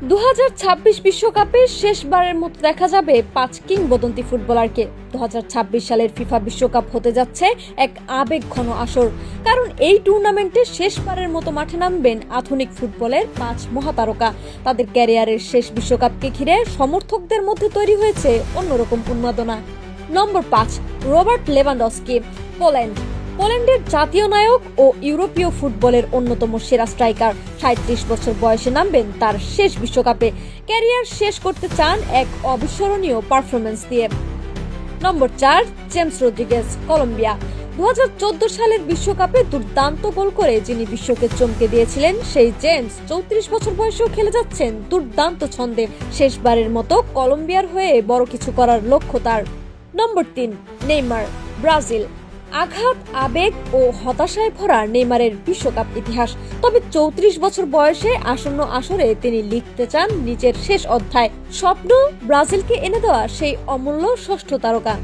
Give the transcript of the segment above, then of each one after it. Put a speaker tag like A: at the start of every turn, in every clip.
A: 2026 বিশ্বকাপে শেষবারের মতো দেখা যাবে 5 কিংবদন্তি ফুটবলারকে। 2026 সালের ফিফা বিশ্বকাপ হতে যাচ্ছে এক আবেগঘন আসর, কারণ এই টুর্নামেন্টে শেষবারের মতো মাঠে নামবেন আধুনিক ফুটবলের 5 মহাতারকা। তাদের ক্যারিয়ারের শেষ বিশ্বকাপকে ঘিরে সমর্থকদের মধ্যে তৈরি হয়েছে অন্যরকম উন্মাদনা। নম্বর 5, রবার্ট লেভানডস্কি, পোল্যান্ডের জাতীয় নায়ক ও ইউরোপীয় ফুটবলের অন্যতম সেরা স্ট্রাইকার। 37 বছর বয়সে নামবেন তার শেষ বিশ্বকাপে। ক্যারিয়ার শেষ করতে চান এক অবিস্মরণীয় পারফরমেন্স দিয়ে। নম্বর 4, জেমস রদ্রিগেজ, কলম্বিয়া। 2014 সালের বিশ্বকাপে দুর্দান্ত গোল করে যিনি বিশ্বকে চমকে দিয়েছিলেন, সেই জেমস 34 বছর বয়সেও খেলে যাচ্ছেন দুর্দান্ত ছন্দে। শেষবারের মতো কলম্বিয়ার হয়ে বড় কিছু করার লক্ষ্য তার। নম্বর 3, নেইমার, ব্রাজিল। আঘাত, আবেগ ও হতাশায় ভরা নেইমারের বিশ্বকাপ ইতিহাস। তবে 34 বছর বয়সে আসন্ন আসরে তিনি লিখতে চান নিজের শেষ অধ্যায়। স্বপ্ন ব্রাজিলকে এনে দেওয়া সেই অমূল্য ষষ্ঠ তারকা।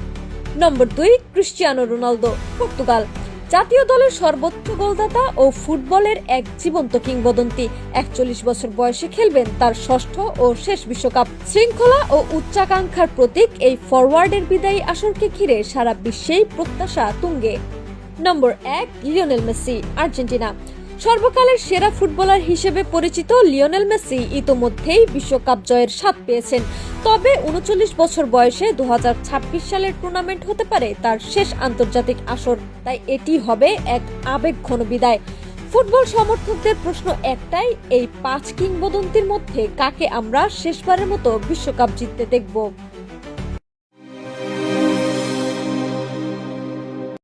A: নম্বর 2, ক্রিস্টিয়ানো রোনালদো, পর্তুগাল। জাতীয় দলের সর্বোচ্চ গোলদাতা ও ফুটবলের এক জীবন্ত কিংবদন্তি। 41 বছর বয়সে খেলবেন তার ষষ্ঠ ও শেষ বিশ্বকাপ। শৃঙ্খলা ও উচ্চাকাঙ্ক্ষার প্রতীক এই ফরওয়ার্ডের বিদায়ী আসরকে ঘিরে সারা বিশ্বেই প্রত্যাশা তুঙ্গে। নম্বর 1, লিওনেল মেসি, আর্জেন্টিনা। সর্বকালের সেরা ফুটবলার হিসেবে পরিচিত লিওনেল মেসি ইতোমধ্যেই বিশ্বকাপ জয়ের স্বাদ পেয়েছেন। তবে 39 বছর বয়সে 2026 সালের টুর্নামেন্ট হতে পারে তার শেষ আন্তর্জাতিক আসর, তাই এটি হবে এক আবেগঘন বিদায়। ফুটবল সমর্থকদের প্রশ্ন একটাই, এই 5 কিংবদন্তির মধ্যে কাকে আমরা শেষবারের মতো বিশ্বকাপ জিততে দেখব?